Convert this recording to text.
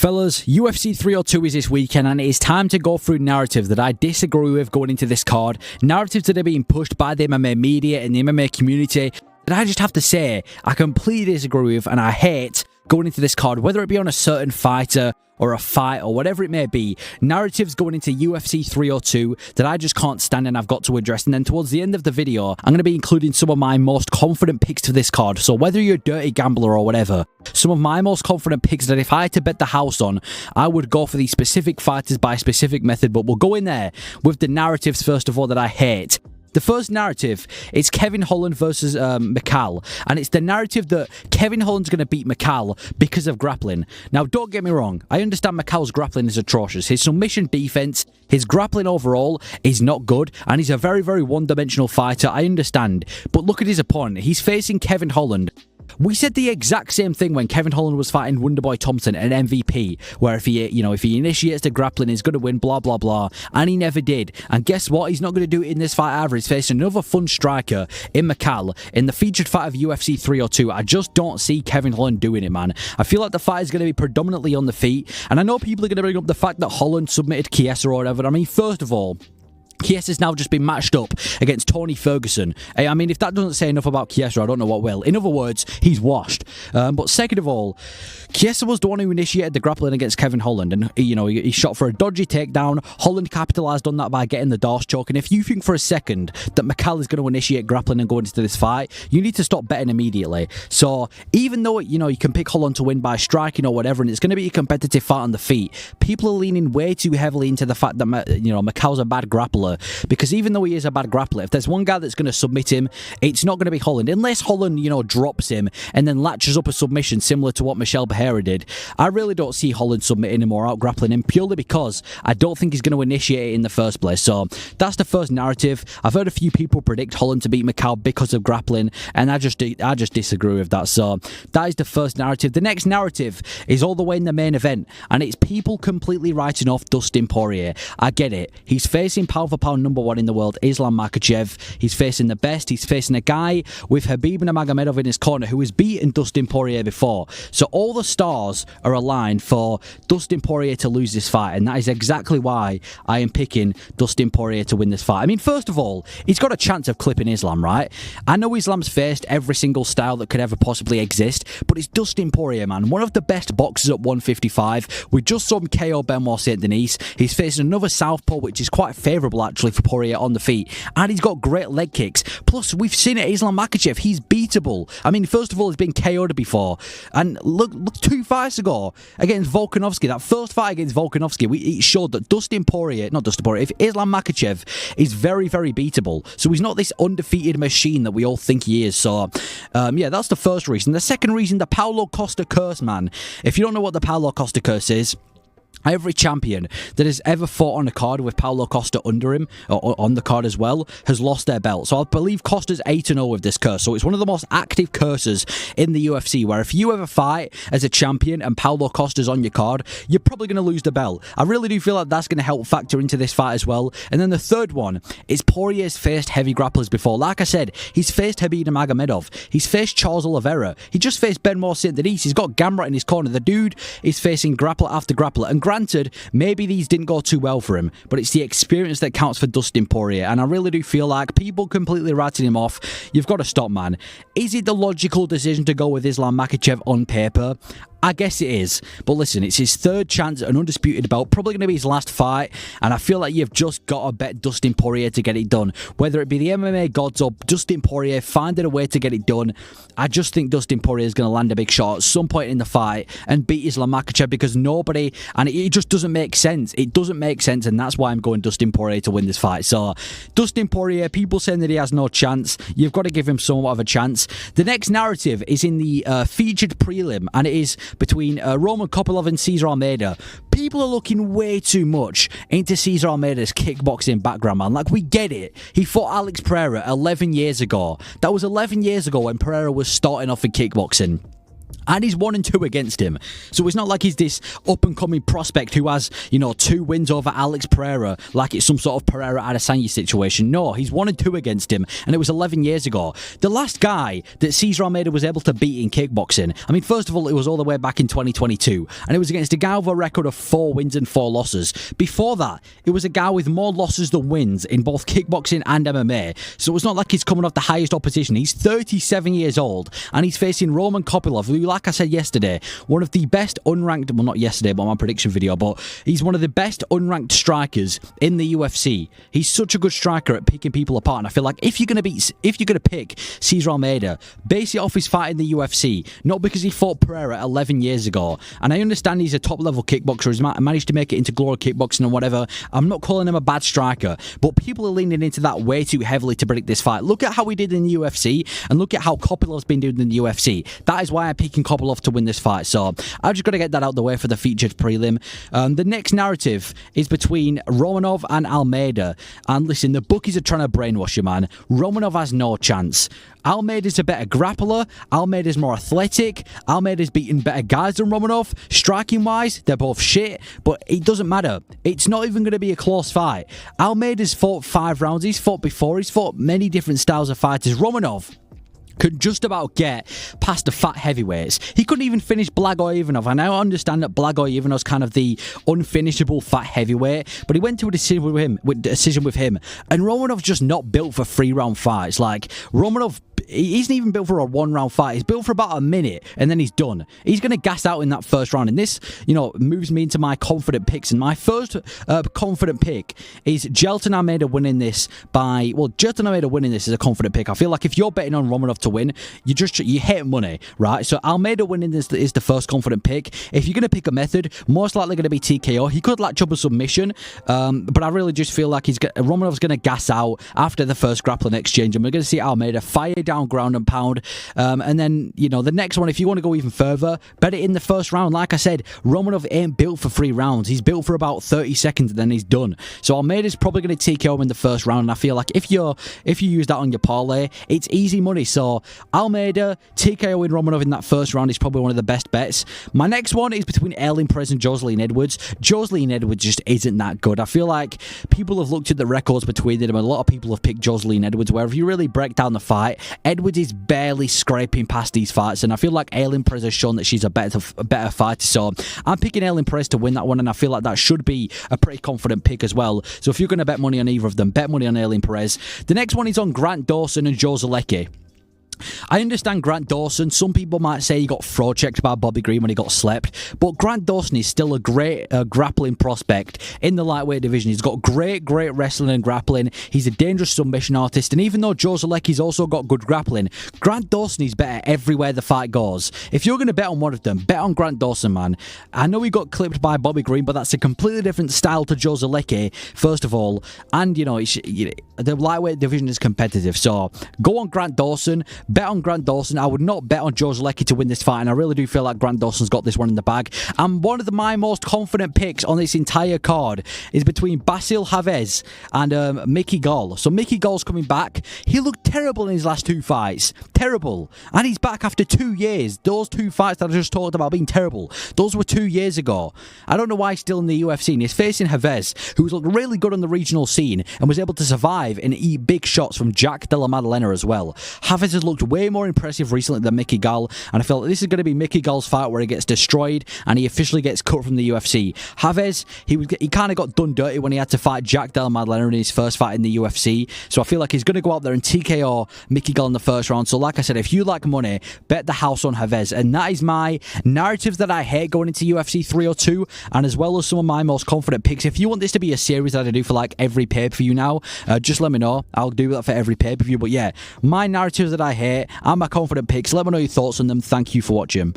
Fellas, UFC 302 is this weekend and it is time to go through narratives that I disagree with going into this card, narratives that are being pushed by the MMA media and the MMA community that I just have to say I completely disagree with and I hate going into this card, whether it be on a certain fighter or a fight or whatever it may be. Narratives going into UFC 302 that I just can't stand and I've got to address. And then towards the end of the video, I'm going to be including some of my most confident picks to this card. So whether you're a dirty gambler or whatever, some of my most confident picks that if I had to bet the house on, I would go for these specific fighters by a specific method. But we'll go in there with the narratives first of all that I hate. The first narrative is Kevin Holland versus Maau, and it's the narrative that Kevin Holland's going to beat Maau because of grappling. Now, don't get me wrong, I understand Macau's grappling is atrocious. His submission defense, his grappling overall is not good, and he's a very, very one-dimensional fighter, I understand. But look at his opponent. He's facing Kevin Holland. We said the exact same thing when Kevin Holland was fighting Wonderboy Thompson at MVP, where if he initiates the grappling, he's going to win, blah, blah, blah, and he never did. And guess what? He's not going to do it in this fight either. He's facing another fun striker in Maau in the featured fight of UFC 302. I just don't see Kevin Holland doing it, man. I feel like the fight is going to be predominantly on the feet, and I know people are going to bring up the fact that Holland submitted Chiesa or whatever. I mean, first of all, Chiesa's now just been matched up against Tony Ferguson. I mean, if that doesn't say enough about Chiesa, I don't know what will. In other words, he's washed. But second of all, Chiesa was the one who initiated the grappling against Kevin Holland, and he shot for a dodgy takedown. Holland capitalized on that by getting the Dorse choke. And if you think for a second that Maau is going to initiate grappling and go into this fight, you need to stop betting immediately. So even though you can pick Holland to win by striking or whatever, and it's going to be a competitive fight on the feet, people are leaning way too heavily into the fact that Macau's a bad grappler. Because even though he is a bad grappler, if there's one guy that's going to submit him, it's not going to be Holland. Unless Holland, drops him and then latches up a submission similar to what Michel Becerra did. I really don't see Holland submitting him or out-grappling him purely because I don't think he's going to initiate it in the first place. So that's the first narrative. I've heard a few people predict Holland to beat Maau because of grappling, and I just disagree with that. So that is the first narrative. The next narrative is all the way in the main event, and it's people completely writing off Dustin Poirier. I get it. He's facing pound for pound number one in the world, Islam Makhachev. He's facing the best. He's facing a guy with Khabib Nurmagomedov in his corner who has beaten Dustin Poirier before. So all the stars are aligned for Dustin Poirier to lose this fight, and that is exactly why I am picking Dustin Poirier to win this fight. I mean, first of all, he's got a chance of clipping Islam, right? I know Islam's faced every single style that could ever possibly exist, but it's Dustin Poirier, man. One of the best boxers at 155. We just saw him KO Benoit Saint Denis. He's facing another southpaw, which is quite favourable actually for Poirier on the feet, and he's got great leg kicks. Plus, we've seen it, Islam Makhachev, he's beatable. I mean, first of all, he's been KO'd before, and look 2 fights ago against Volkanovski, that first fight against Volkanovski, it showed that if Islam Makhachev is very, very beatable. So he's not this undefeated machine that we all think he is. So, yeah, that's the first reason. The second reason, the Paulo Costa curse, man. If you don't know what the Paulo Costa curse is, every champion that has ever fought on a card with Paulo Costa under him, or on the card as well, has lost their belt. So I believe Costa's 8-0 with this curse. So it's one of the most active curses in the UFC, where if you ever fight as a champion and Paulo Costa's on your card, you're probably going to lose the belt. I really do feel like that's going to help factor into this fight as well. And then the third one is Poirier's faced heavy grapplers before. Like I said, he's faced Khabib Nurmagomedov. He's faced Charles Oliveira. He just faced Benoit Saint Denis. He's got Gamrot in his corner. The dude is facing grappler after grappler. And granted, maybe these didn't go too well for him, but it's the experience that counts for Dustin Poirier, and I really do feel like people completely writing him off. You've got to stop, man. Is it the logical decision to go with Islam Makhachev on paper? I guess it is, but listen, it's his third chance at an undisputed belt, probably going to be his last fight, and I feel like you've just got to bet Dustin Poirier to get it done. Whether it be the MMA gods or Dustin Poirier finding a way to get it done, I just think Dustin Poirier is going to land a big shot at some point in the fight and beat Islam Makhachev, because nobody, and it just doesn't make sense. It doesn't make sense, and that's why I'm going Dustin Poirier to win this fight. So, Dustin Poirier, people saying that he has no chance, you've got to give him somewhat of a chance. The next narrative is in the featured prelim, and it is between Roman Kopylov and Cesar Almeida. People are looking way too much into Cesar Almeida's kickboxing background, man. Like, we get it. He fought Alex Pereira 11 years ago. That was 11 years ago when Pereira was starting off in kickboxing. And he's 1-2 against him. So it's not like he's this up-and-coming prospect who has, 2 wins over Alex Pereira, like it's some sort of Pereira Adesanya situation. No, he's 1-2 against him, and it was 11 years ago. The last guy that Cesar Almeida was able to beat in kickboxing, I mean, first of all, it was all the way back in 2022, and it was against a guy with a record of 4 wins and 4 losses. Before that, it was a guy with more losses than wins in both kickboxing and MMA. So it's not like he's coming off the highest opposition. He's 37 years old, and he's facing Roman Kopylov, who, like I said yesterday, one of the best unranked, well, not yesterday, but my prediction video, but he's one of the best unranked strikers in the UFC. He's such a good striker at picking people apart, and I feel like if you're gonna pick Cesar Almeida, base it off his fight in the UFC, not because he fought Pereira 11 years ago. And I understand he's a top-level kickboxer, he's managed to make it into glory kickboxing and whatever. I'm not calling him a bad striker, but people are leaning into that way too heavily to predict this fight. Look at how he did in the UFC, and look at how Kopylov's been doing in the UFC. That is why I'm picking Kopylov to win this fight. So I've just got to get that out the way for the featured prelim. The next narrative is between Romanov and Almeida. And listen, the bookies are trying to brainwash you, man. Romanov has no chance. Almeida's a better grappler. Almeida's more athletic. Almeida's beaten better guys than Romanov. Striking wise, they're both shit, but it doesn't matter. It's not even going to be a close fight. Almeida's fought 5 rounds. He's fought before. He's fought many different styles of fighters. Romanov could just about get past the fat heavyweights. He couldn't even finish Blagoy Ivanov. I now understand that Blagoy Ivanov's kind of the unfinishable fat heavyweight, but he went to a decision with him. And Romanov's just not built for 3-round fights. Like, Romanov, he isn't even built for a 1-round fight. He's built for about a minute, and then he's done. He's going to gas out in that first round. And this, moves me into my confident picks. And my first confident pick is Gelton Almeida winning this by... Well, Gelton Almeida winning this is a confident pick. I feel like if you're betting on Romanov to win, you hit money, right? So Almeida winning this is the first confident pick. If you're going to pick a method, most likely going to be TKO. He could latch up a submission, but I really just feel like Romanov's going to gas out after the first grappling exchange, and we're going to see Almeida fire down ground and pound. And then, the next one, if you want to go even further, bet it in the first round. Like I said, Romanov ain't built for 3 rounds. He's built for about 30 seconds, and then he's done. So Almeida's probably going to TKO him in the first round, and I feel like if you use that on your parlay, it's easy money. So Almeida TKO in Romanov in that first round is probably one of the best bets. My next one is between Ailin Perez and Jocelyn Edwards. Jocelyn Edwards just isn't that good. I feel like people have looked at the records between them, and a lot of people have picked Jocelyn Edwards, where if you really break down the fight, Edwards is barely scraping past these fights, and I feel like Ailin Perez has shown that she's a better fighter. So I'm picking Ailin Perez to win that one, and I feel like that should be a pretty confident pick as well. So if you're going to bet money on either of them, bet money on Ailin Perez. The next one is on Grant Dawson and Joe Zielecki. I understand Grant Dawson. Some people might say he got fraud checked by Bobby Green when he got slept, but Grant Dawson is still a great grappling prospect in the lightweight division. He's got great wrestling and grappling. He's a dangerous submission artist, and even though Joe Zielecki's also got good grappling, Grant Dawson is better everywhere the fight goes. If you're going to bet on one of them, bet on Grant Dawson, man. I know he got clipped by Bobby Green, but that's a completely different style to Joe Zielecki, first of all, and the lightweight division is competitive, so go on Grant Dawson. Bet on Grant Dawson. I would not bet on Joe Zielecki to win this fight, and I really do feel like Grant Dawson's got this one in the bag. And one of my most confident picks on this entire card is between Basil Chavez and Mickey Gall. So Mickey Gall's coming back. He looked terrible in his last 2 fights. Terrible. And he's back after 2 years. Those 2 fights that I just talked about being terrible, those were 2 years ago. I don't know why he's still in the UFC. And he's facing Chavez, who's looked really good on the regional scene and was able to survive and eat big shots from Jack Della Maddalena as well. Chavez has looked way more impressive recently than Mickey Gall, and I feel like this is going to be Mickey Gall's fight where he gets destroyed and he officially gets cut from the UFC. Chavez, he kind of got done dirty when he had to fight Jack Della Maddalena in his first fight in the UFC, so I feel like he's going to go out there and TKO Mickey Gall in the first round. So like I said, if you like money, bet the house on Chavez. And that is my narratives that I hate going into UFC 302, and as well as some of my most confident picks. If you want this to be a series that I do for like every pay-per-view now, just let me know. I'll do that for every pay-per-view. But yeah, my narratives that I hate and my confident picks. Let me know your thoughts on them. Thank you for watching.